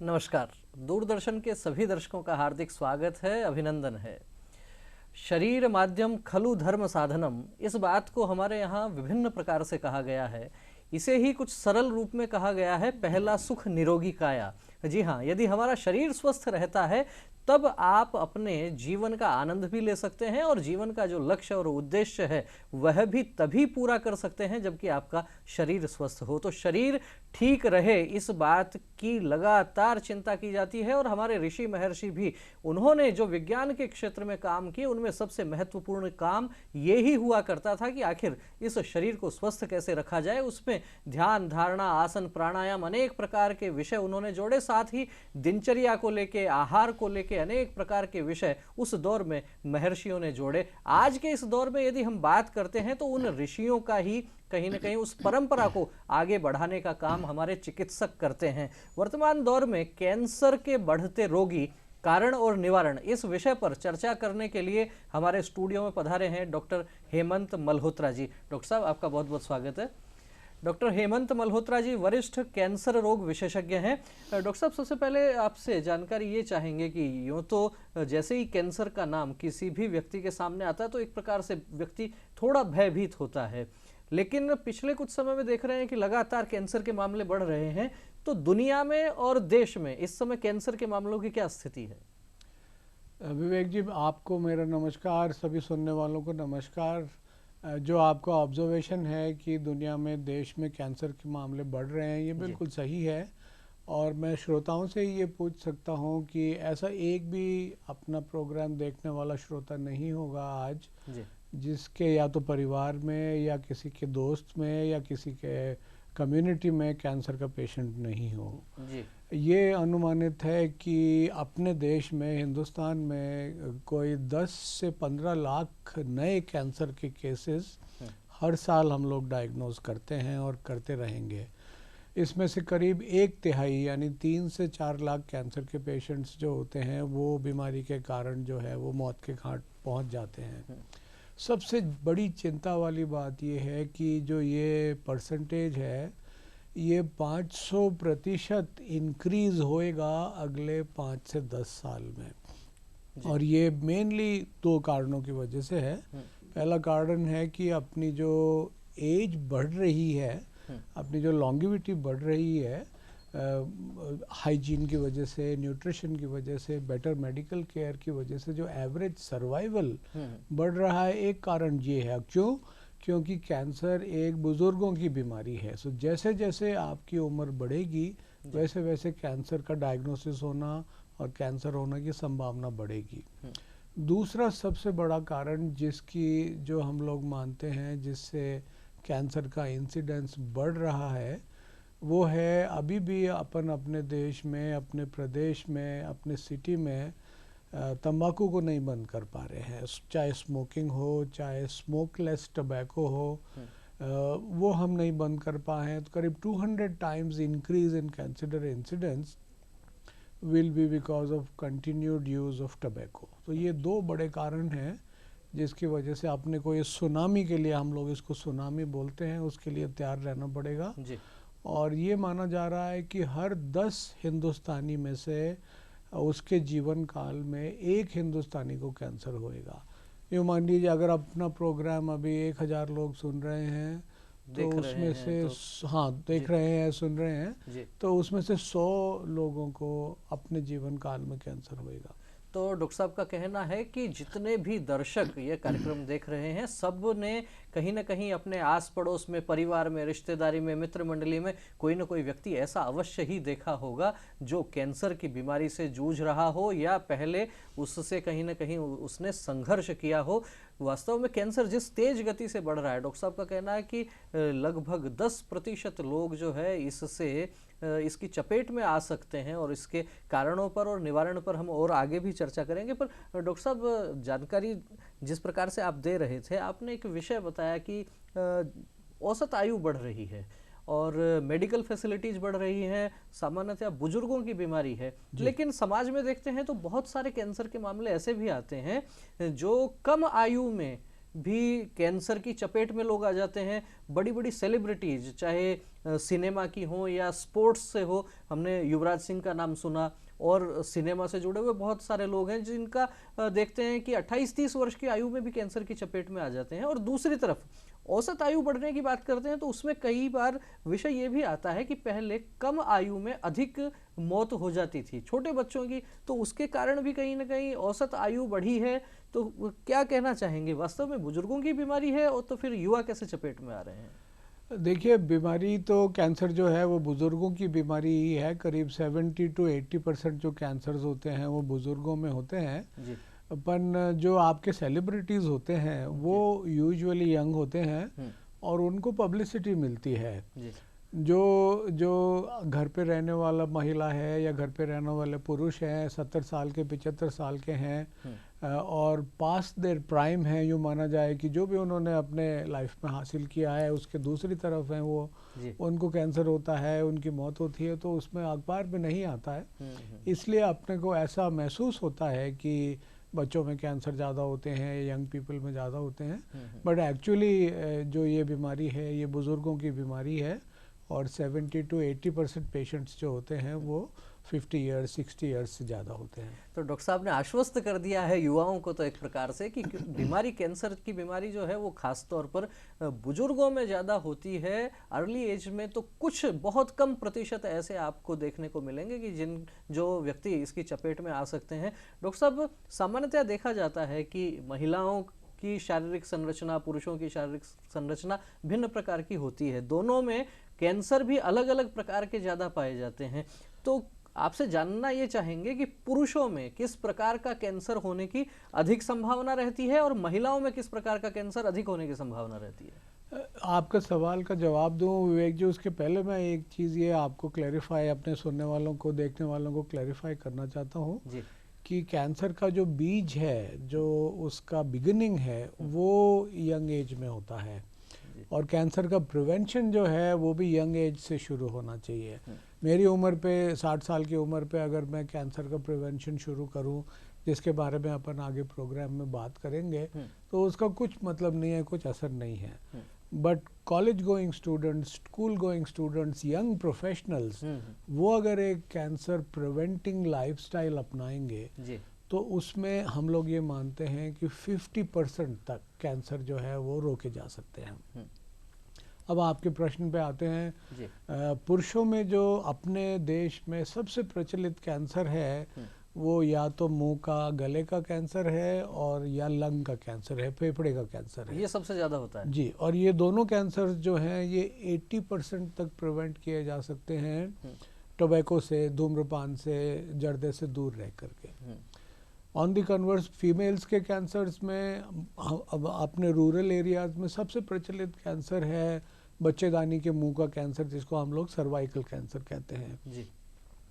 नमस्कार। दूरदर्शन के सभी दर्शकों का हार्दिक स्वागत है, अभिनंदन है। शरीर माध्यम खलु धर्म साधनम, इस बात को हमारे यहाँ विभिन्न प्रकार से कहा गया है। इसे ही कुछ सरल रूप में कहा गया है, पहला सुख निरोगी काया। जी हाँ, यदि हमारा शरीर स्वस्थ रहता है तब आप अपने जीवन का आनंद भी ले सकते हैं और जीवन का जो लक्ष्य और उद्देश्य है वह भी तभी पूरा कर सकते हैं जबकि आपका शरीर स्वस्थ हो। तो शरीर ठीक रहे, इस बात की लगातार चिंता की जाती है और हमारे ऋषि महर्षि भी, उन्होंने जो विज्ञान के क्षेत्र में काम किए उनमें सबसे महत्वपूर्ण काम ये ही हुआ करता था कि आखिर इस शरीर को स्वस्थ कैसे रखा जाए। उसमें ध्यान, धारणा, आसन, प्राणायाम, अनेक प्रकार के विषय उन्होंने जोड़े। साथ ही दिनचर्या को लेके, आहार को लेके अनेक प्रकार के विषय उस दौर में महर्षियों ने जोड़े। आज के इस दौर में यदि हम बात करते हैं तो उन ऋषियों का ही कहीं ना कहीं उस परंपरा को आगे बढ़ाने का काम हमारे चिकित्सक करते हैं। वर्तमान दौर में कैंसर के बढ़ते रोगी, कारण और निवारण, इस विषय पर चर्चा करने के लिए हमारे स्टूडियो में पधारे हैं डॉक्टर हेमंत मल्होत्रा जी। डॉक्टर साहब, आपका बहुत बहुत स्वागत है। डॉक्टर हेमंत मल्होत्रा जी वरिष्ठ कैंसर रोग विशेषज्ञ हैं। डॉक्टर साहब, सबसे पहले आपसे जानकारी ये चाहेंगे कि यूँ तो जैसे ही कैंसर का नाम किसी भी व्यक्ति के सामने आता है तो एक प्रकार से व्यक्ति थोड़ा भयभीत होता है, लेकिन पिछले कुछ समय में देख रहे हैं कि लगातार कैंसर के मामले बढ़ रहे हैं। तो दुनिया में और देश में इस समय कैंसर के मामलों की क्या स्थिति है? विवेक जी, आपको मेरा नमस्कार, सभी सुनने वालों को नमस्कार। जो आपका ऑब्जर्वेशन है कि दुनिया में, देश में कैंसर के मामले बढ़ रहे हैं, ये बिल्कुल सही है। और मैं श्रोताओं से ये पूछ सकता हूँ कि ऐसा एक भी अपना प्रोग्राम देखने वाला श्रोता नहीं होगा आज जिसके या तो परिवार में या किसी के दोस्त में या किसी के कम्युनिटी में कैंसर का पेशेंट नहीं हो जी। ये अनुमानित है कि अपने देश में, हिंदुस्तान में कोई 10 से 15 लाख नए कैंसर के केसेस हर साल हम लोग डायग्नोज करते हैं और करते रहेंगे। इसमें से करीब 1/3 यानी 3 से 4 लाख कैंसर के पेशेंट्स जो होते हैं वो बीमारी के कारण जो है वो मौत के घाट पहुंच जाते हैं। सबसे बड़ी चिंता वाली बात ये है कि जो ये परसेंटेज है ये 500% इंक्रीज होएगा अगले 5 से 10 साल में। और ये मेनली 2 कारणों की वजह से है। पहला कारण है कि अपनी जो एज बढ़ रही है, अपनी जो लॉन्गिविटी बढ़ रही है, हाइजीन की वजह से, न्यूट्रिशन की वजह से, बेटर मेडिकल केयर की वजह से जो एवरेज सर्वाइवल बढ़ रहा है, एक कारण ये है। क्योंकि कैंसर एक बुजुर्गों की बीमारी है। सो जैसे जैसे आपकी उम्र बढ़ेगी वैसे वैसे कैंसर का डायग्नोसिस होना और कैंसर होने की संभावना बढ़ेगी। दूसरा सबसे बड़ा कारण जिसकी जो हम लोग मानते हैं जिससे कैंसर का इंसिडेंस बढ़ रहा है वो है, अभी भी अपन अपने देश में, अपने प्रदेश में, अपने सिटी में तंबाकू को नहीं बंद कर पा रहे हैं। चाहे स्मोकिंग हो, चाहे स्मोकलेस टबैको हो, वो हम नहीं बंद कर पाए हैं। तो करीब 200 times increase in cancer incidence will be because of continued use of tobacco. तो ये 2 बड़े कारण हैं जिसकी वजह से अपने को ये सुनामी के लिए, हम लोग इसको सुनामी बोलते हैं, उसके लिए तैयार रहना पड़ेगा जी। और ये माना जा रहा है कि हर 10 हिंदुस्तानी में से उसके जीवन काल में 1 हिंदुस्तानी को कैंसर होएगा। ये मान लीजिए अगर अपना प्रोग्राम अभी 1000 लोग सुन रहे हैं तो उसमें से देख रहे हैं, सुन रहे हैं, तो उसमें से 100 लोगों को अपने जीवन काल में कैंसर होएगा। तो डॉक्टर साहब का कहना है कि जितने भी दर्शक ये कार्यक्रम देख रहे हैं सब ने कहीं ना कहीं अपने आस पड़ोस में, परिवार में, रिश्तेदारी में, मित्र मंडली में कोई ना कोई व्यक्ति ऐसा अवश्य ही देखा होगा जो कैंसर की बीमारी से जूझ रहा हो या पहले उससे कहीं ना कहीं उसने संघर्ष किया हो। वास्तव में कैंसर जिस तेज गति से बढ़ रहा है, डॉक्टर साहब का कहना है कि लगभग 10% लोग जो है इसकी चपेट में आ सकते हैं और इसके कारणों पर और निवारण पर हम और आगे भी चर्चा करेंगे। पर डॉक्टर साहब, जानकारी जिस प्रकार से आप दे रहे थे, आपने एक विषय बताया कि औसत आयु बढ़ रही है और मेडिकल फैसिलिटीज बढ़ रही हैं, सामान्यतः बुजुर्गों की बीमारी है, लेकिन समाज में देखते हैं तो बहुत सारे कैंसर के मामले ऐसे भी आते हैं जो कम आयु में भी कैंसर की चपेट में लोग आ जाते हैं। बड़ी बड़ी सेलिब्रिटीज, चाहे सिनेमा की हो या स्पोर्ट्स से हो, हमने युवराज सिंह का नाम सुना, और सिनेमा से जुड़े हुए बहुत सारे लोग हैं जिनका देखते हैं कि 28-30 वर्ष की आयु में भी कैंसर की चपेट में आ जाते हैं। और दूसरी तरफ औसत आयु बढ़ने की बात करते हैं तो उसमें कई बार विषय ये भी आता है कि पहले कम आयु में अधिक मौत हो जाती थी छोटे बच्चों की, तो उसके कारण भी कहीं ना कहीं औसत आयु बढ़ी है। तो क्या कहना चाहेंगे, वास्तव में बुजुर्गों की बीमारी है और तो फिर युवा कैसे चपेट में आ रहे हैं? देखिए, बीमारी तो कैंसर जो है वो बुज़ुर्गों की बीमारी ही है। करीब 70 to 80% जो कैंसर्स होते हैं वो बुज़ुर्गों में होते हैं। जी। अपन जो आपके सेलिब्रिटीज़ होते हैं वो यूजुअली यंग होते हैं और उनको पब्लिसिटी मिलती है। जी। जो जो घर पे रहने वाला महिला है या घर पे रहने वाले पुरुष हैं, 70 साल के 75 साल के हैं और पास देयर प्राइम है, यूँ माना जाए कि जो भी उन्होंने अपने लाइफ में हासिल किया है उसके दूसरी तरफ हैं वो, उनको कैंसर होता है, उनकी मौत होती है, तो उसमें अखबार में नहीं आता है। इसलिए अपने को ऐसा महसूस होता है कि बच्चों में कैंसर ज़्यादा होते हैं, यंग पीपल में ज़्यादा होते हैं, बट एक्चुअली जो ये बीमारी है ये बुज़ुर्गों की बीमारी है और 70 to 80% पेशेंट्स जो होते हैं वो 50 ईयर्स 60 ईयर्स से ज़्यादा होते हैं। तो डॉक्टर साहब ने आश्वस्त कर दिया है युवाओं को तो एक प्रकार से कि बीमारी, कैंसर की बीमारी जो है वो खास तौर पर बुजुर्गों में ज़्यादा होती है। अर्ली एज में तो कुछ बहुत कम प्रतिशत ऐसे आपको देखने को मिलेंगे कि जो व्यक्ति इसकी चपेट में आ सकते हैं। डॉक्टर साहब, सामान्यतः देखा जाता है कि महिलाओं की शारीरिक संरचना, पुरुषों की शारीरिक संरचना भिन्न प्रकार की होती है, दोनों में कैंसर भी अलग अलग प्रकार के ज़्यादा पाए जाते हैं। तो आपसे जानना ये चाहेंगे कि पुरुषों में किस प्रकार का कैंसर होने की अधिक संभावना रहती है और महिलाओं में किस प्रकार का कैंसर अधिक होने की संभावना रहती है? आपका सवाल का जवाब दूं विवेक जी, उसके पहले मैं एक चीज़ ये आपको क्लैरिफाई, अपने सुनने वालों को, देखने वालों को क्लैरिफाई करना चाहता हूँ कि कैंसर का जो बीज है, जो उसका बिगिनिंग है, वो यंग एज में होता है और कैंसर का प्रिवेंशन जो है वो भी यंग एज से शुरू होना चाहिए। मेरी उम्र पे, 60 साल की उम्र पे अगर मैं कैंसर का प्रिवेंशन शुरू करूं, जिसके बारे में अपन आगे प्रोग्राम में बात करेंगे, तो उसका कुछ मतलब नहीं है, कुछ असर नहीं है। But college going students, school going students, young professionals, वो अगर एक कैंसर प्रिवेंटिंग लाइफस्टाइल अपनाएंगे तो उसमें हम लोग ये मानते हैं कि 50% तक कैंसर जो है वो रोके जा सकते हैं। अब आपके प्रश्न पे आते हैं। पुरुषों में जो अपने देश में सबसे प्रचलित कैंसर है वो या तो मुंह का, गले का कैंसर है और या लंग का कैंसर है, फेफड़े का कैंसर है। ये सबसे ज़्यादा होता है जी। और ये दोनों कैंसर जो हैं ये 80% तक प्रिवेंट किए जा सकते हैं टोबैको से, धूम्रपान से, जर्दे से दूर रह करके। ऑन दी कन्वर्स फीमेल्स के कैंसर्स में अब अपने रूरल एरियाज में सबसे प्रचलित कैंसर है बच्चेदानी के मुंह का कैंसर, जिसको हम लोग सर्वाइकल कैंसर कहते हैं जी।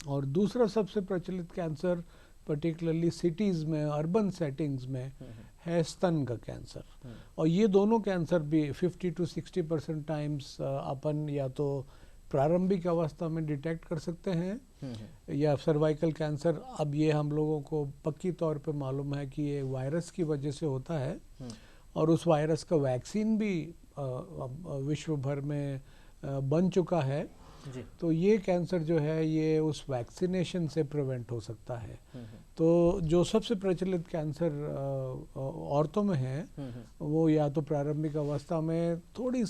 और दूसरा सबसे प्रचलित कैंसर पर्टिकुलरली सिटीज़ में, अर्बन सेटिंग्स में है स्तन का कैंसर। और ये दोनों कैंसर भी 50 to 60% टाइम्स अपन या तो प्रारंभिक अवस्था में डिटेक्ट कर सकते हैं या सर्वाइकल कैंसर, अब ये हम लोगों को पक्की तौर पे मालूम है कि ये वायरस की वजह से होता है और उस वायरस का वैक्सीन भी विश्व भर में बन चुका है जी। तो ये कैंसर जो है ये उस वैक्सीनेशन से प्रिवेंट हो सकता है। तो जो सबसे प्रचलित कैंसर औरतों में है वो या तो प्रारंभिक अवस्था में थोड़ी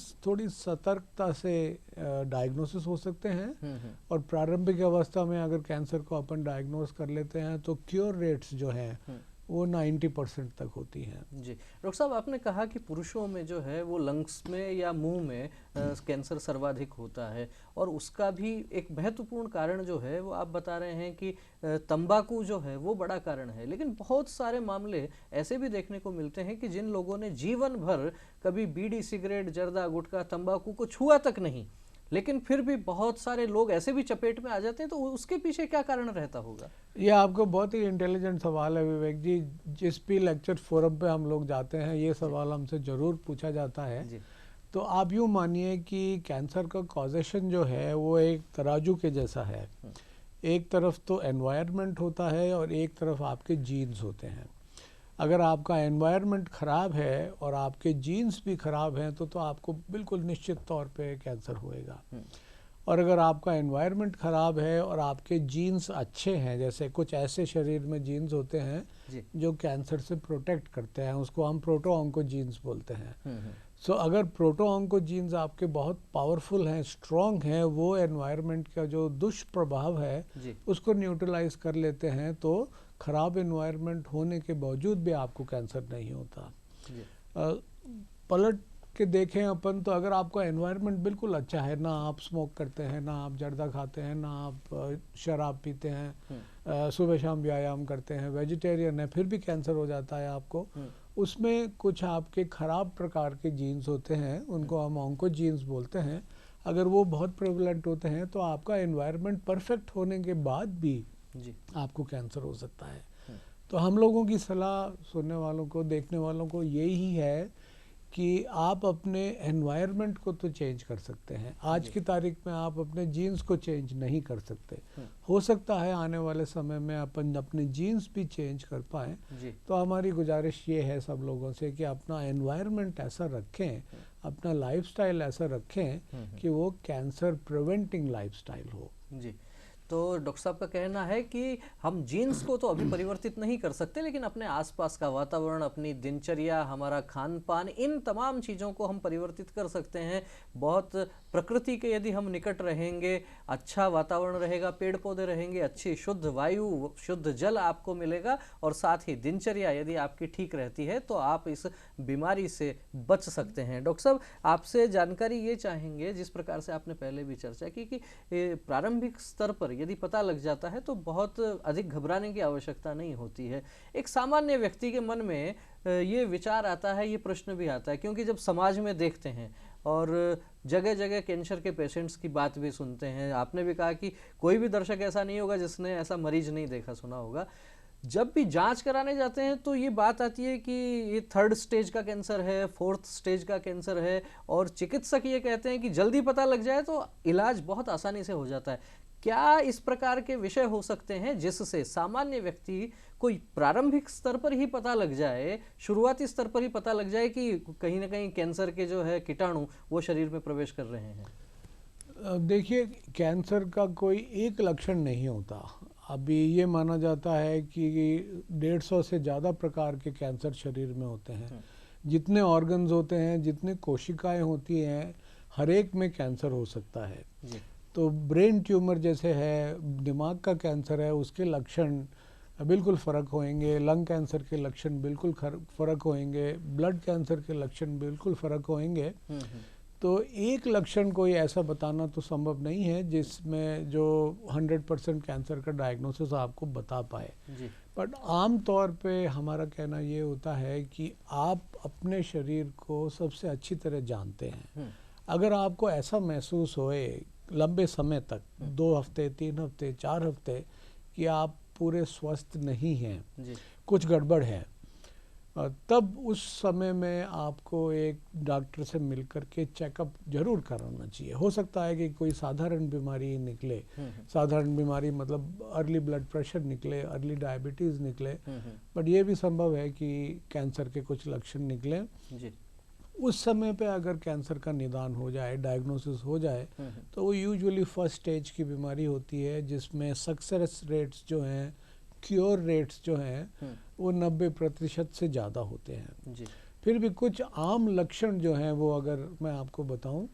सतर्कता से डायग्नोसिस हो सकते हैं और प्रारंभिक अवस्था में अगर कैंसर को अपन डायग्नोस कर लेते हैं तो क्योर रेट्स जो हैं वो 90% तक होती हैं जी। डॉक्टर साहब, आपने कहा कि पुरुषों में जो है वो लंग्स में या मुंह में कैंसर सर्वाधिक होता है और उसका भी एक महत्वपूर्ण कारण जो है वो आप बता रहे हैं कि तंबाकू जो है वो बड़ा कारण है। लेकिन बहुत सारे मामले ऐसे भी देखने को मिलते हैं कि जिन लोगों ने जीवन भर कभी बीड़ी, सिगरेट, जर्दा, गुटखा, तंबाकू को छुआ तक नहीं, लेकिन फिर भी बहुत सारे लोग ऐसे भी चपेट में आ जाते हैं, तो उसके पीछे क्या कारण रहता होगा? ये आपको बहुत ही इंटेलिजेंट सवाल है विवेक जी। जिस भी लेक्चर फोरम पे हम लोग जाते हैं ये सवाल हमसे ज़रूर पूछा जाता है जी। तो आप यूँ मानिए कि कैंसर का कॉजेशन जो है वो एक तराजू के जैसा है। एक तरफ तो एनवायरनमेंट होता है और एक तरफ आपके जीन्स होते हैं। अगर आपका एनवायरनमेंट ख़राब है और आपके जीन्स भी ख़राब हैं तो आपको बिल्कुल निश्चित तौर पे कैंसर होएगा। और अगर आपका एनवायरनमेंट ख़राब है और आपके जीन्स अच्छे हैं, जैसे कुछ ऐसे शरीर में जीन्स होते हैं जो कैंसर से प्रोटेक्ट करते हैं, उसको हम प्रोटो-ऑन्को जीन्स बोलते हैं। सो अगर प्रोटो-ऑन्को जीन्स आपके बहुत पावरफुल हैं, स्ट्रॉन्ग हैं, वो एनवायरनमेंट का जो दुष्प्रभाव है उसको न्यूट्रलाइज कर लेते हैं, तो ख़राब एनवायरनमेंट होने के बावजूद भी आपको कैंसर नहीं होता। पलट के देखें अपन तो अगर आपका एनवायरनमेंट बिल्कुल अच्छा है, ना आप स्मोक करते हैं, ना आप जर्दा खाते हैं, ना आप शराब पीते हैं, सुबह शाम व्यायाम करते हैं, वेजिटेरियन है, फिर भी कैंसर हो जाता है आपको, उसमें कुछ आपके ख़राब प्रकार के जीन्स होते हैं, उनको हम ऑन्को जीन्स बोलते हैं। अगर वो बहुत प्रेवलेंट होते हैं तो आपका एनवायरनमेंट परफेक्ट होने के बाद भी आपको कैंसर हो सकता है। तो हम लोगों की सलाह सुनने वालों को, देखने वालों को यही है कि आप अपने एनवायरनमेंट को तो चेंज कर सकते हैं। आज की तारीख में आप अपने जीन्स को चेंज नहीं कर सकते। हो सकता है आने वाले समय में अपन अपने जीन्स भी चेंज कर पाएँ। तो हमारी गुजारिश ये है सब लोगों से कि अपना एनवायरनमेंट ऐसा रखें, अपना लाइफस्टाइल ऐसा रखें कि वो कैंसर प्रिवेंटिंग लाइफस्टाइल हो। जी, तो डॉक्टर साहब का कहना है कि हम जीन्स को तो अभी परिवर्तित नहीं कर सकते, लेकिन अपने आसपास का वातावरण, अपनी दिनचर्या, हमारा खान पान, इन तमाम चीज़ों को हम परिवर्तित कर सकते हैं। बहुत प्रकृति के यदि हम निकट रहेंगे, अच्छा वातावरण रहेगा, पेड़ पौधे रहेंगे, अच्छी शुद्ध वायु, शुद्ध जल आपको मिलेगा, और साथ ही दिनचर्या यदि आपकी ठीक रहती है तो आप इस बीमारी से बच सकते हैं। डॉक्टर साहब, आपसे जानकारी ये चाहेंगे, जिस प्रकार से आपने पहले भी चर्चा की कि प्रारंभिक स्तर पर यदि पता लग जाता है तो बहुत अधिक घबराने की आवश्यकता नहीं होती है। एक सामान्य व्यक्ति के मन में ये विचार आता है, ये प्रश्न भी आता है, क्योंकि जब समाज में देखते हैं और जगह जगह कैंसर के पेशेंट्स की बात भी सुनते हैं, आपने भी कहा कि कोई भी दर्शक ऐसा नहीं होगा जिसने ऐसा मरीज नहीं देखा सुना होगा। जब भी जांच कराने जाते हैं तो ये बात आती है कि ये 3rd स्टेज का कैंसर है, 4th स्टेज का कैंसर है, और चिकित्सक ये कहते हैं कि जल्दी पता लग जाए तो इलाज बहुत आसानी से हो जाता है। क्या इस प्रकार के विषय हो सकते हैं जिससे सामान्य व्यक्ति कोई प्रारंभिक स्तर पर ही पता लग जाए, शुरुआती स्तर पर ही पता लग जाए कि कहीं ना कहीं कैंसर के जो है कीटाणु वो शरीर में प्रवेश कर रहे हैं? देखिए, कैंसर का कोई एक लक्षण नहीं होता। अभी ये माना जाता है कि 150 से ज़्यादा प्रकार के कैंसर शरीर में होते हैं। जितने ऑर्गन्स होते हैं, जितनी कोशिकाएं होती हैं, हर एक में कैंसर हो सकता है। तो ब्रेन ट्यूमर जैसे है, दिमाग का कैंसर है, उसके लक्षण बिल्कुल फ़र्क होंगे, लंग कैंसर के लक्षण बिल्कुल फ़र्क होंगे, ब्लड कैंसर के लक्षण बिल्कुल फ़र्क होंगे। तो एक लक्षण कोई ऐसा बताना तो संभव नहीं है जिसमें जो 100% कैंसर का डायग्नोसिस आपको बता पाए। बट आम तौर पे हमारा कहना ये होता है कि आप अपने शरीर को सबसे अच्छी तरह जानते हैं। अगर आपको ऐसा महसूस होए लंबे समय तक, 2 हफ्ते, 3 हफ्ते, 4 हफ्ते, कि आप पूरे स्वस्थ नहीं हैं, कुछ गड़बड़ है, तब उस समय में आपको एक डॉक्टर से मिलकर के चेकअप जरूर कराना चाहिए। हो सकता है कि कोई साधारण बीमारी निकले, साधारण बीमारी मतलब अर्ली ब्लड प्रेशर निकले, अर्ली डायबिटीज़ निकले, बट ये भी संभव है कि कैंसर के कुछ लक्षण निकले। उस समय पे अगर कैंसर का निदान हो जाए, डायग्नोसिस हो जाए, तो वो यूजुअली 1st स्टेज की बीमारी होती है, जिसमें सक्सेस रेट्स जो हैं, क्योर रेट्स जो हैं, वो 90% से ज़्यादा होते हैं। फिर भी कुछ आम लक्षण जो हैं वो अगर मैं आपको बताऊं,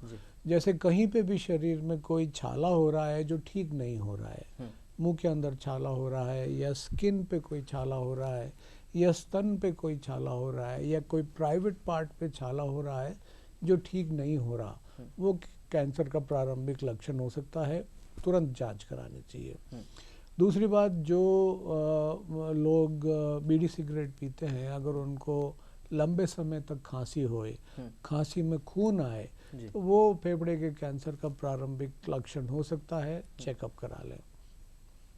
जैसे कहीं पे भी शरीर में कोई छाला हो रहा है जो ठीक नहीं हो रहा है, मुंह के अंदर छाला हो रहा है, या स्किन पे कोई छाला हो रहा है, या स्तन पे कोई छाला हो रहा है, या कोई प्राइवेट पार्ट पे छाला हो रहा है जो ठीक नहीं हो रहा, वो कैंसर का प्रारंभिक लक्षण हो सकता है। तुरंत जांच करानी चाहिए। दूसरी बात, जो लोग बीड़ी सिगरेट पीते हैं, अगर उनको लंबे समय तक खांसी होए, खांसी में खून आए, तो वो फेफड़े के कैंसर का प्रारंभिक लक्षण हो सकता है, चेकअप करा लें।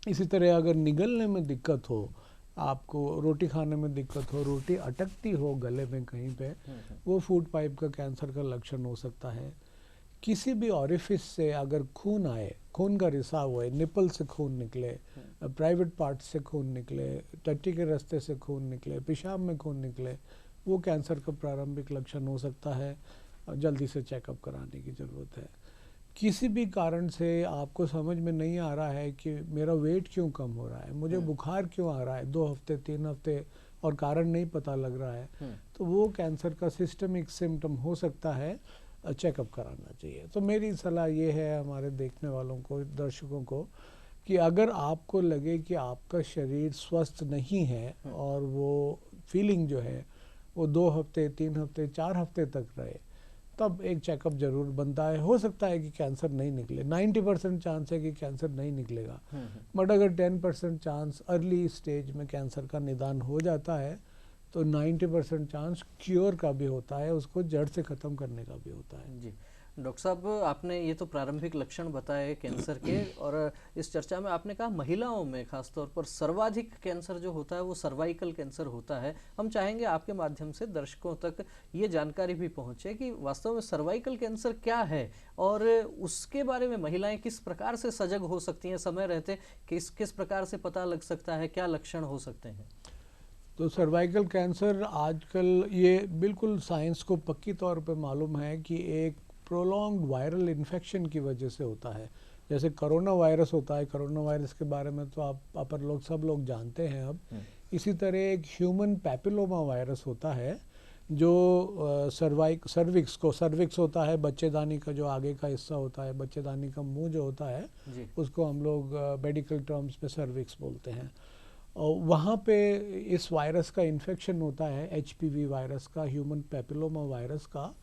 इसी तरह अगर निगलने में दिक्कत हो, आपको रोटी खाने में दिक्कत हो, रोटी अटकती हो गले में कहीं पे, वो फूड पाइप का कैंसर का लक्षण हो सकता है। किसी भी ऑरिफिस से अगर खून आए, खून का रिसाव हुए, निपल से खून निकले, प्राइवेट पार्ट से खून निकले, टट्टी के रास्ते से खून निकले, पेशाब में खून निकले, वो कैंसर का प्रारंभिक लक्षण हो सकता है। जल्दी से चेकअप कराने की ज़रूरत है। किसी भी कारण से आपको समझ में नहीं आ रहा है कि मेरा वेट क्यों कम हो रहा है, मुझे बुखार क्यों आ रहा है 2 हफ्ते 3 हफ्ते और कारण नहीं पता लग रहा है, तो वो कैंसर का सिस्टमिक सिम्टम हो सकता है, चेकअप कराना चाहिए। तो मेरी सलाह ये है हमारे देखने वालों को, दर्शकों को, कि अगर आपको लगे कि आपका शरीर स्वस्थ नहीं है और वो फीलिंग जो है वो 2 हफ्ते 3 हफ्ते 4 हफ्ते तक रहे, तब एक चेकअप जरूर बनता है। हो सकता है कि कैंसर नहीं निकले, 90% चांस है कि कैंसर नहीं निकलेगा, बट अगर 10% चांस अर्ली स्टेज में कैंसर का निदान हो जाता है तो 90% चांस क्योर का भी होता है, उसको जड़ से ख़त्म करने का भी होता है। जी डॉक्टर साहब, आपने ये तो प्रारंभिक लक्षण बताए कैंसर के, और इस चर्चा में आपने कहा महिलाओं में खासतौर पर सर्वाधिक कैंसर जो होता है वो सर्वाइकल कैंसर होता है। हम चाहेंगे आपके माध्यम से दर्शकों तक ये जानकारी भी पहुंचे कि वास्तव में सर्वाइकल कैंसर क्या है और उसके बारे में महिलाएं किस प्रकार से सजग हो सकती हैं समय रहते, किस किस प्रकार से पता लग सकता है, क्या लक्षण हो सकते हैं। तो सर्वाइकल कैंसर आजकल ये बिल्कुल साइंस को पक्की तौर पे मालूम है कि एक प्रोलॉन्ग्ड वायरल इन्फेक्शन की वजह से होता है। जैसे कोरोना वायरस होता है, कोरोना वायरस के बारे में तो आप अपन लोग सब लोग जानते हैं अब। इसी तरह एक ह्यूमन पैपिलोमा वायरस होता है जो सर्विक्स होता है, बच्चेदानी का जो आगे का हिस्सा होता है, बच्चेदानी का मुंह जो होता है उसको हम लोग मेडिकल टर्म्स में सर्विक्स बोलते हैं। और वहाँ पे इस वायरस का इन्फेक्शन होता है, HPV वायरस का, ह्यूमन पैपिलोमा वायरस का,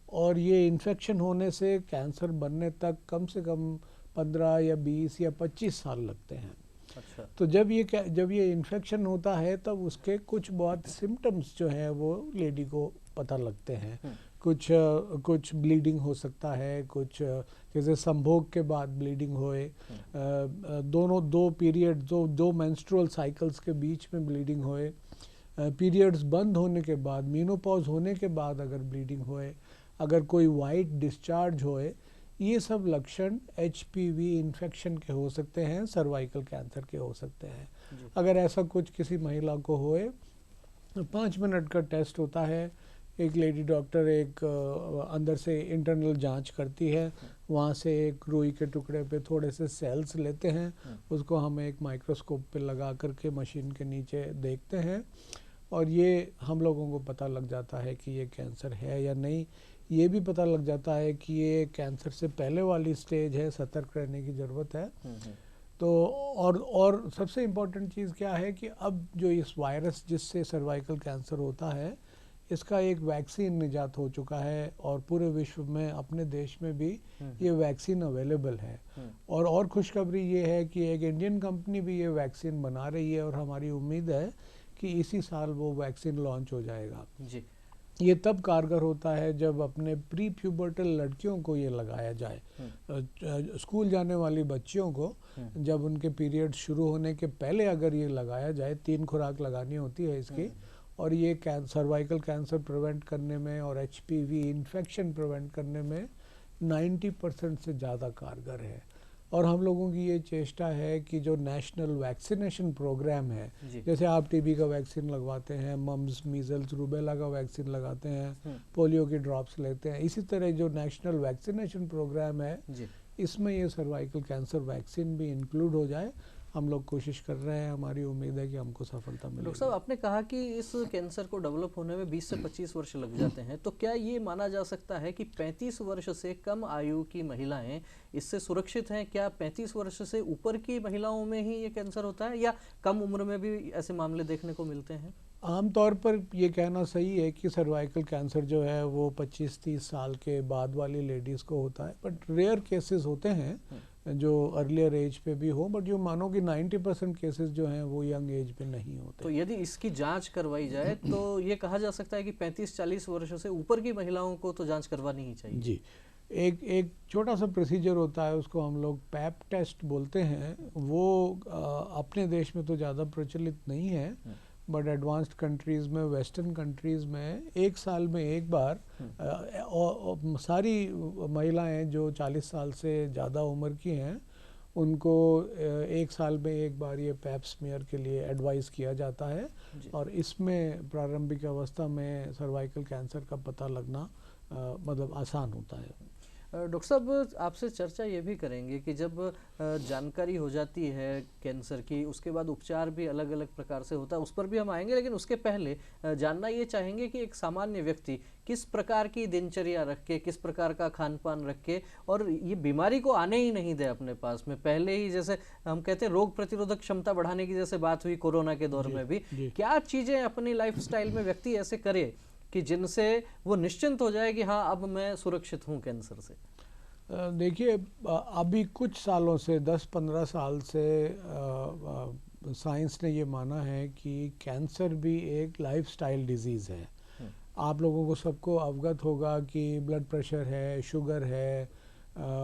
और ये इन्फेक्शन होने से कैंसर बनने तक कम से कम 15 या 20 या 25 साल लगते हैं। अच्छा। तो जब ये इन्फेक्शन होता है तब उसके कुछ बहुत सिम्टम्स जो हैं वो लेडी को पता लगते हैं। कुछ ब्लीडिंग हो सकता है, कुछ जैसे संभोग के बाद ब्लीडिंग होए, दो मेंस्ट्रुअल साइकिल्स के बीच में ब्लीडिंग होए, पीरियड्स बंद होने के बाद, मीनोपॉज होने के बाद अगर ब्लीडिंग होए, अगर कोई वाइट डिस्चार्ज होए, ये सब लक्षण HPV इन्फेक्शन के हो सकते हैं, सर्वाइकल कैंसर के हो सकते हैं। अगर ऐसा कुछ किसी महिला को होए तो 5 मिनट का टेस्ट होता है। एक लेडी डॉक्टर एक अंदर से इंटरनल जांच करती है, वहाँ से एक रुई के टुकड़े पे थोड़े से सेल्स लेते हैं, उसको हम एक माइक्रोस्कोप पे लगा करके मशीन के नीचे देखते हैं और ये हम लोगों को पता लग जाता है कि ये कैंसर है या नहीं। ये भी पता लग जाता है कि ये कैंसर से पहले वाली स्टेज है, सतर्क रहने की ज़रूरत है। तो और सबसे इम्पोर्टेंट चीज़ क्या है कि अब जो इस वायरस जिससे सर्वाइकल कैंसर होता है, इसका एक वैक्सीन निजात हो चुका है और पूरे विश्व में, अपने देश में भी ये वैक्सीन अवेलेबल है। और खुशखबरी ये है कि एक इंडियन कंपनी भी ये वैक्सीन बना रही है और हमारी उम्मीद है कि इसी साल वो वैक्सीन लॉन्च हो जाएगा जी। ये तब कारगर होता है जब अपने प्री प्यूबर्टल लड़कियों को ये लगाया जाए, स्कूल जाने वाली बच्चियों को जब उनके पीरियड शुरू होने के पहले अगर ये लगाया जाए, 3 खुराक लगानी होती है इसकी, और ये सर्वाइकल कैंसर प्रिवेंट करने में और HPV इन्फेक्शन प्रिवेंट करने में 90% से ज़्यादा कारगर है। और हम लोगों की ये चेष्टा है कि जो नेशनल वैक्सीनेशन प्रोग्राम है, जैसे आप TB का वैक्सीन लगवाते हैं, मम्स, मीजल्स, रूबेला का वैक्सीन लगाते हैं, पोलियो की ड्रॉप्स लेते हैं, इसी तरह जो नेशनल वैक्सीनेशन प्रोग्राम है इसमें ये सर्वाइकल कैंसर वैक्सीन भी इंक्लूड हो जाए। हम लोग कोशिश कर रहे हैं, हमारी उम्मीद है कि हमको सफलता मिलेगी। डॉक्टर साहब, आपने कहा कि इस कैंसर को डेवलप होने में 20 से 25 वर्ष लग जाते हैं, तो क्या ये माना जा सकता है कि 35 वर्ष से कम आयु की महिलाएं इससे सुरक्षित हैं? क्या 35 वर्ष से ऊपर की महिलाओं में ही ये कैंसर होता है या कम उम्र में भी ऐसे मामले देखने को मिलते हैं? आमतौर पर ये कहना सही है कि सर्वाइकल कैंसर जो है वो 25-30 साल के बाद वाली लेडीज़ को होता है, बट रेयर केसेस होते हैं जो अर्लियर एज पे भी हो, बट जो मानो कि 90% केसेस जो हैं वो यंग एज पे नहीं होते। तो यदि इसकी जांच करवाई जाए तो ये कहा जा सकता है कि 35-40 वर्ष से ऊपर की महिलाओं को तो जांच करवानी ही चाहिए जी। एक छोटा सा प्रोसीजर होता है, उसको हम लोग पैप टेस्ट बोलते हैं। वो अपने देश में तो ज़्यादा प्रचलित नहीं है, बट एडवांस्ड कंट्रीज़ में, वेस्टर्न कंट्रीज़ में 1 साल में एक बार सारी महिलाएं जो 40 साल से ज़्यादा उम्र की हैं उनको 1 साल में एक बार ये पैप स्मीयर के लिए एडवाइस किया जाता है और इसमें प्रारंभिक अवस्था में सर्वाइकल कैंसर का पता लगना मतलब आसान होता है। डॉक्टर साहब आपसे चर्चा ये भी करेंगे कि जब जानकारी हो जाती है कैंसर की, उसके बाद उपचार भी अलग अलग प्रकार से होता है, उस पर भी हम आएंगे, लेकिन उसके पहले जानना ये चाहेंगे कि एक सामान्य व्यक्ति किस प्रकार की दिनचर्या रख के, किस प्रकार का खान पान रख के और ये बीमारी को आने ही नहीं दे अपने पास में, पहले ही जैसे हम कहते हैं रोग प्रतिरोधक क्षमता बढ़ाने की जैसे बात हुई कोरोना के दौर में भी, क्या चीज़ें अपनी लाइफ स्टाइल में व्यक्ति ऐसे करे कि जिनसे वो निश्चिंत हो जाए कि हाँ अब मैं सुरक्षित हूँ कैंसर से? देखिए, अभी कुछ सालों से 10-15 साल से साइंस ने ये माना है कि कैंसर भी एक लाइफस्टाइल डिजीज़ है। आप लोगों को सबको अवगत होगा कि ब्लड प्रेशर है, शुगर है,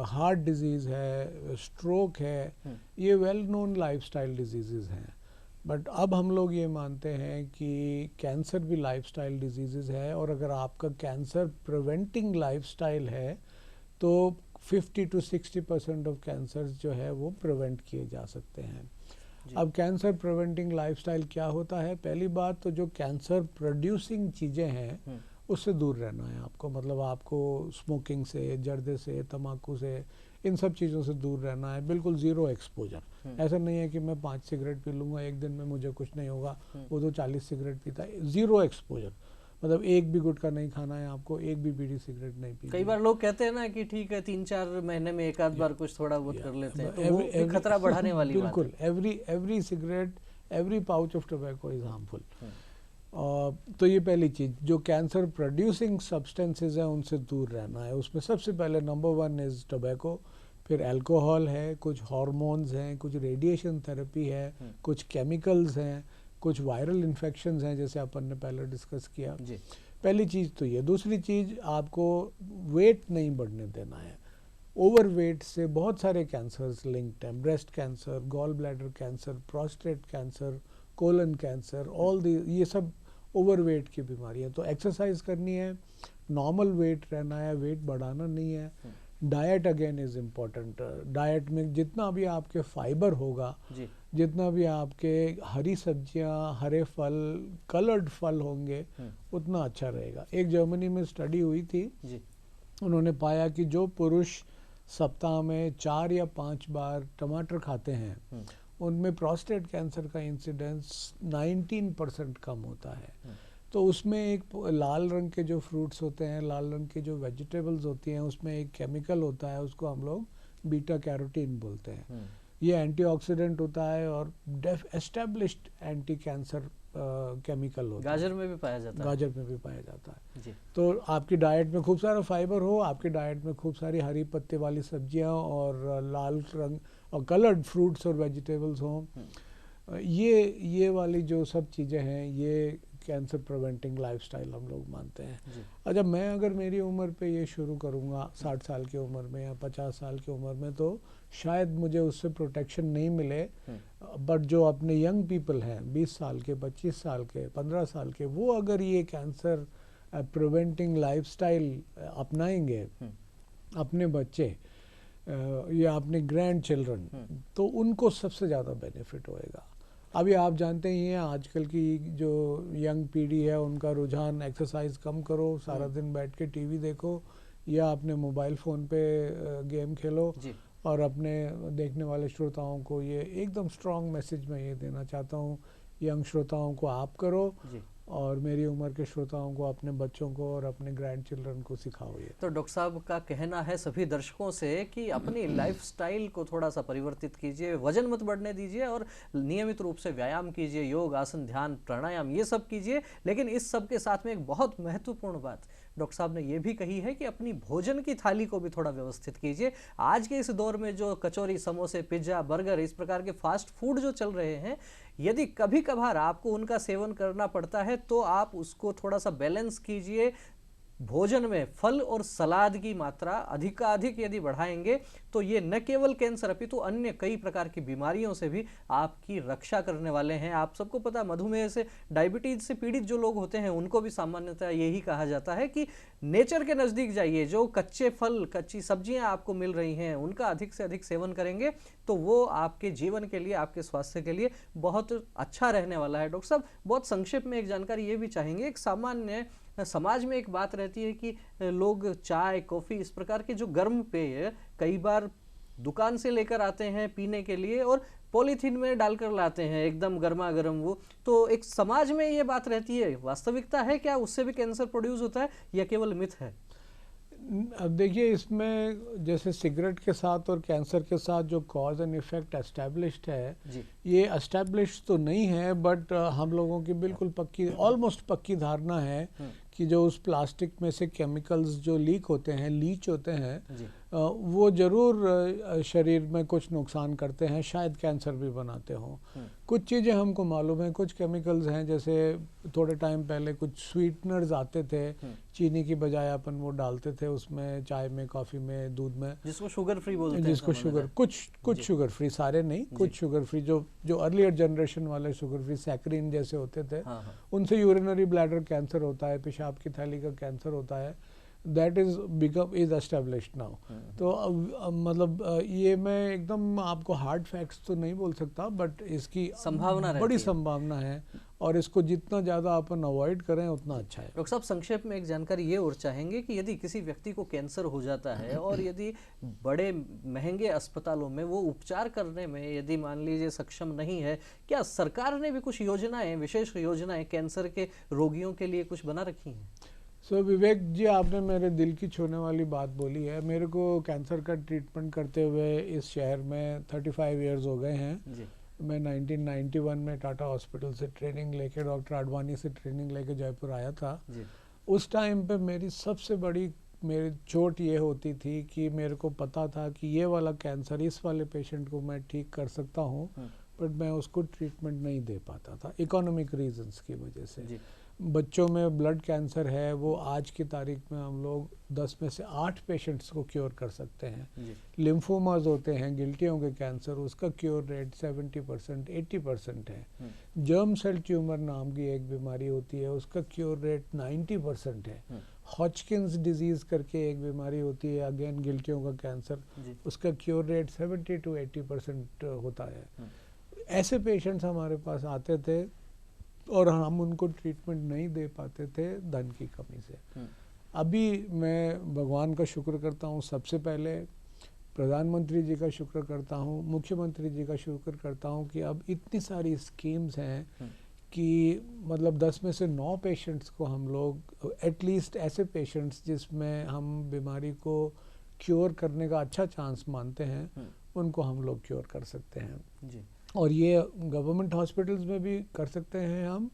हार्ट डिजीज़ है, स्ट्रोक है, ये वेल नोन लाइफस्टाइल डिजीज़ हैं। बट अब हम लोग ये मानते हैं कि कैंसर भी लाइफस्टाइल डिजीज़ है और अगर आपका कैंसर प्रिवेंटिंग लाइफस्टाइल है तो 50 to 60% ऑफ कैंसर्स जो है वो प्रिवेंट किए जा सकते हैं। अब कैंसर प्रिवेंटिंग लाइफस्टाइल क्या होता है? पहली बात तो जो कैंसर प्रोड्यूसिंग चीज़ें हैं उससे दूर रहना है आपको, मतलब आपको स्मोकिंग से, जर्दे से, तम्बाकू से, इन सब चीज़ों से दूर रहना है, बिल्कुल ज़ीरो एक्सपोजर। ऐसा नहीं है कि मैं 5 सिगरेट पी लूँगा एक दिन में मुझे कुछ नहीं होगा, वो तो 40 सिगरेट पीता है। ज़ीरो एक्सपोजर मतलब एक भी गुटखा नहीं खाना है आपको, एक भी बीड़ी सिगरेट नहीं पीनी। कई बार लोग कहते हैं ना कि ठीक है 3-4 महीने में एक आध बार कुछ थोड़ा बहुत कर लेते हैं, तो वो भी खतरा बढ़ाने वाली बात है। बिल्कुल, every cigarette, every pouch of tobacco is harmful. तो ये पहली चीज़, जो कैंसर प्रोड्यूसिंग सब्सटेंसेज हैं उनसे दूर रहना है। उसमें सबसे पहले नंबर 1 इज़ टोबैको, फिर अल्कोहल है, कुछ हार्मोन्स हैं, कुछ रेडिएशन थेरेपी है, कुछ केमिकल्स हैं, कुछ वायरल इन्फेक्शंस हैं जैसे अपन ने पहले डिस्कस किया जी। पहली चीज़ तो ये। दूसरी चीज़, आपको वेट नहीं बढ़ने देना है। ओवर वेट से बहुत सारे कैंसर्स लिंक्ड हैं, breast cancer, gall bladder cancer, prostate cancer, colon cancer, all the ये सब ओवर वेट की बीमारियाँ। तो एक्सरसाइज करनी है, नॉर्मल वेट रहना है, वेट बढ़ाना नहीं है। Diet again is important. Diet में जितना भी आपके फाइबर होगा जी। जितना भी आपके हरी सब्जियां, हरे फल, कलर्ड फल होंगे उतना अच्छा रहेगा। एक जर्मनी में स्टडी हुई थी जी। उन्होंने पाया कि जो पुरुष सप्ताह में 4 या 5 बार टमाटर खाते हैं उनमें प्रोस्टेट कैंसर का इंसिडेंस 19% कम होता है। तो उसमें एक लाल रंग के जो फ्रूट्स होते हैं, लाल रंग के जो वेजिटेबल्स होती हैं, उसमें एक केमिकल होता है, उसको हम लोग बीटा कैरोटीन बोलते हैं। ये एंटीऑक्सीडेंट होता है और एस्टेब्लिश्ड एंटी कैंसर केमिकल होता है। गाजर में भी पाया जाता है। गाजर में भी पाया जाता है जी। तो आपकी डाइट में खूब सारा फाइबर हो, आपकी डाइट में खूब सारी हरी पत्ते वाली सब्जियां और लाल रंग और कलर्ड फ्रूट्स और वेजिटेबल्स हों, ये वाली जो सब चीज़ें हैं ये कैंसर प्रिवेंटिंग लाइफस्टाइल हम लोग मानते हैं। अच्छा, मैं अगर मेरी उम्र पे ये शुरू करूँगा 60 साल की उम्र में या 50 साल की उम्र में तो शायद मुझे उससे प्रोटेक्शन नहीं मिले, बट जो अपने यंग पीपल हैं 20 साल के, 25 साल के, 15 साल के, वो अगर ये कैंसर प्रिवेंटिंग लाइफस्टाइल अपनाएंगे अपने बच्चे या अपने ग्रैंड चिल्ड्रन, तो उनको सबसे ज़्यादा बेनिफिट होएगा। अभी आप जानते ही हैं आजकल की जो यंग पीढ़ी है उनका रुझान एक्सरसाइज कम करो, सारा दिन बैठ के टीवी देखो या अपने मोबाइल फ़ोन पे गेम खेलो। और अपने देखने वाले श्रोताओं को ये एकदम स्ट्रॉन्ग मैसेज मैं ये देना चाहता हूँ, यंग श्रोताओं को आप करो और मेरी उम्र के श्रोताओं को, अपने बच्चों को और अपने ग्रैंड चिल्ड्रन को सिखाओ। ये तो डॉक्टर साहब का कहना है सभी दर्शकों से कि अपनी लाइफस्टाइल को थोड़ा सा परिवर्तित कीजिए, वजन मत बढ़ने दीजिए और नियमित रूप से व्यायाम कीजिए, योग, आसन, ध्यान, प्राणायाम ये सब कीजिए। लेकिन इस सब के साथ में एक बहुत महत्वपूर्ण बात डॉक्टर साहब ने ये भी कही है कि अपनी भोजन की थाली को भी थोड़ा व्यवस्थित कीजिए। आज के इस दौर में जो कचौरी, समोसे, पिज्ज़ा, बर्गर, इस प्रकार के फास्ट फूड जो चल रहे हैं, यदि कभी कभार आपको उनका सेवन करना पड़ता है तो आप उसको थोड़ा सा बैलेंस कीजिए। भोजन में फल और सलाद की मात्रा अधिकाधिक यदि बढ़ाएंगे तो ये न केवल कैंसर अपितु अन्य कई प्रकार की बीमारियों से भी आपकी रक्षा करने वाले हैं। आप सबको पता, मधुमेह से, डायबिटीज से पीड़ित जो लोग होते हैं उनको भी सामान्यतः यही कहा जाता है कि नेचर के नज़दीक जाइए। जो कच्चे फल, कच्ची सब्जियां आपको मिल रही हैं उनका अधिक से अधिक सेवन करेंगे तो वो आपके जीवन के लिए, आपके स्वास्थ्य के लिए बहुत अच्छा रहने वाला है। डॉक्टर साहब, बहुत संक्षेप में एक जानकारी ये भी चाहेंगे, एक सामान्य समाज में एक बात रहती है कि लोग चाय, कॉफ़ी, इस प्रकार के जो गर्म पेय कई बार दुकान से लेकर आते हैं पीने के लिए और पॉलीथीन में डालकर लाते हैं एकदम गर्मा गर्म वो, तो एक समाज में ये बात रहती है, वास्तविकता है क्या उससे भी कैंसर प्रोड्यूस होता है या केवल मिथ है? अब देखिए, इसमें जैसे सिगरेट के साथ और कैंसर के साथ जो कॉज एंड इफेक्ट एस्टेब्लिश्ड है जी। ये एस्टेब्लिश्ड तो नहीं है, बट हम लोगों की बिल्कुल पक्की, ऑलमोस्ट पक्की धारणा है कि जो उस प्लास्टिक में से केमिकल्स जो लीक होते हैं, लीच होते हैं, वो ज़रूर शरीर में कुछ नुकसान करते हैं, शायद कैंसर भी बनाते हों। कुछ चीज़ें हमको मालूम है, कुछ केमिकल्स हैं, जैसे थोड़े टाइम पहले कुछ स्वीटनर्स आते थे, चीनी की बजाय अपन वो डालते थे उसमें, चाय में, कॉफ़ी में, दूध में, जिसको शुगर फ्री बोलते हैं। जिसको शुगर, कुछ शुगर फ्री, सारे नहीं, कुछ शुगर फ्री, जो अर्लियर जनरेशन वाले शुगर फ्री सैकरीन जैसे होते थे, उनसे यूरिनरी ब्लैडर कैंसर होता है, पेशाब की थैली का कैंसर होता है। That is established now. तो मतलब ये मैं एकदम आपको हार्ड फैक्ट्स तो नहीं बोल सकता, बट इसकी संभावना, बड़ी संभावना है, और इसको जितना ज़्यादा अपन अवॉइड करें उतना अच्छा है। डॉक्टर साहब, संक्षेप में एक जानकारी ये और चाहेंगे कि यदि किसी व्यक्ति को कैंसर हो जाता है और यदि बड़े महंगे अस्पतालों में वो उपचार करने में यदि मान लीजिए सक्षम नहीं है, क्या सरकार ने भी कुछ योजनाएं, विशेष योजनाएं कैंसर के रोगियों के लिए कुछ बना रखी हैं? विवेक जी, आपने मेरे दिल की छूने वाली बात बोली है। मेरे को कैंसर का ट्रीटमेंट करते हुए इस शहर में 35 इयर्स हो गए हैं जी। मैं 1991 में टाटा हॉस्पिटल से ट्रेनिंग लेके, डॉक्टर आडवाणी से ट्रेनिंग लेके जयपुर आया था जी। उस टाइम पे मेरी सबसे बड़ी मेरी चोट ये होती थी कि मेरे को पता था कि ये वाला कैंसर, इस वाले पेशेंट को मैं ठीक कर सकता हूँ, बट मैं उसको ट्रीटमेंट नहीं दे पाता था इकोनॉमिक रीजंस की वजह से जी। बच्चों में ब्लड कैंसर है, वो आज की तारीख में हम लोग 10 में से 8 पेशेंट्स को क्योर कर सकते हैं। लिम्फोमाज होते हैं, गिल्टियों के कैंसर, उसका क्योर रेट 70%, 80% है। जर्म सेल ट्यूमर नाम की एक बीमारी होती है, उसका क्योर रेट 90% है। हॉचकिन्स डिजीज़ करके एक बीमारी होती है, अगेन गिल्टियों का कैंसर, उसका क्योर रेट 70 to 80% होता है। ऐसे पेशेंट्स हमारे पास आते थे और हम उनको ट्रीटमेंट नहीं दे पाते थे धन की कमी से। अभी मैं भगवान का शुक्र करता हूँ, सबसे पहले प्रधानमंत्री जी का शुक्र करता हूँ, मुख्यमंत्री जी का शुक्र करता हूँ कि अब इतनी सारी स्कीम्स हैं कि मतलब 10 में से 9 पेशेंट्स को हम लोग, एटलीस्ट ऐसे पेशेंट्स जिसमें हम बीमारी को क्योर करने का अच्छा चांस मानते हैं, उनको हम लोग क्योर कर सकते हैं जी। और ये गवर्नमेंट हॉस्पिटल्स में भी कर सकते हैं हम,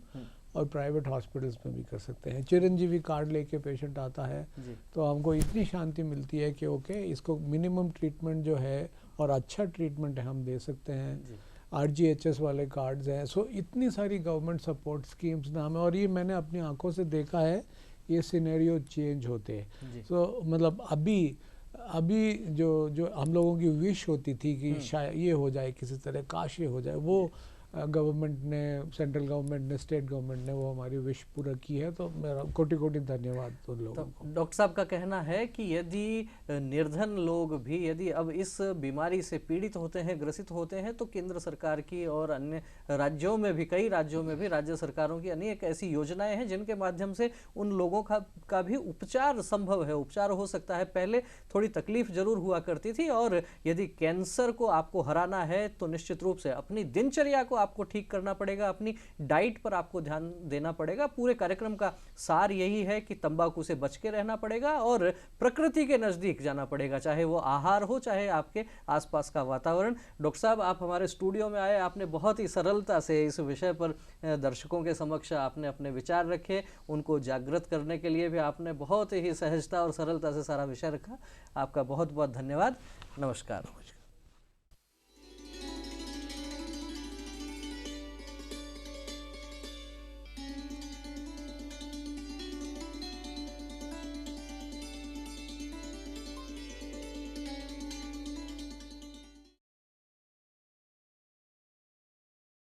और प्राइवेट हॉस्पिटल्स में भी कर सकते हैं। चिरंजीवी कार्ड लेके पेशेंट आता है तो हमको इतनी शांति मिलती है कि ओके, इसको मिनिमम ट्रीटमेंट जो है और अच्छा ट्रीटमेंट हम दे सकते हैं। RGHS वाले कार्ड्स हैं। सो इतनी सारी गवर्नमेंट सपोर्ट स्कीम्स नाम है, और ये मैंने अपनी आंखों से देखा है, ये सिनेरियो चेंज होते हैं। सो मतलब अभी जो हम लोगों की विश होती थी कि शायद ये हो जाए, किसी तरह काश ये हो जाए, वो गवर्नमेंट ने, सेंट्रल गवर्नमेंट ने, स्टेट गवर्नमेंट ने वो हमारी विश पूरा की है, तो मेरा कोटि कोटि धन्यवाद उन लोगों को। डॉक्टर साहब का कहना है कि यदि निर्धन लोग भी यदि अब इस बीमारी से पीड़ित होते हैं, ग्रसित होते हैं, तो केंद्र सरकार की और अन्य राज्यों में भी, कई राज्यों में भी राज्य सरकारों की अनेक ऐसी योजनाएं हैं जिनके माध्यम से उन लोगों का भी उपचार संभव है, उपचार हो सकता है। पहले थोड़ी तकलीफ जरूर हुआ करती थी, और यदि कैंसर को आपको हराना है तो निश्चित रूप से अपनी दिनचर्या को आपको ठीक करना पड़ेगा, अपनी डाइट पर आपको ध्यान देना पड़ेगा। पूरे कार्यक्रम का सार यही है कि तंबाकू से बच के रहना पड़ेगा और प्रकृति के नज़दीक जाना पड़ेगा, चाहे वो आहार हो, चाहे आपके आसपास का वातावरण। डॉक्टर साहब, आप हमारे स्टूडियो में आए, आपने बहुत ही सरलता से इस विषय पर दर्शकों के समक्ष आपने अपने विचार रखे, उनको जागृत करने के लिए भी आपने बहुत ही सहजता और सरलता से सारा विषय रखा। आपका बहुत बहुत धन्यवाद। नमस्कार।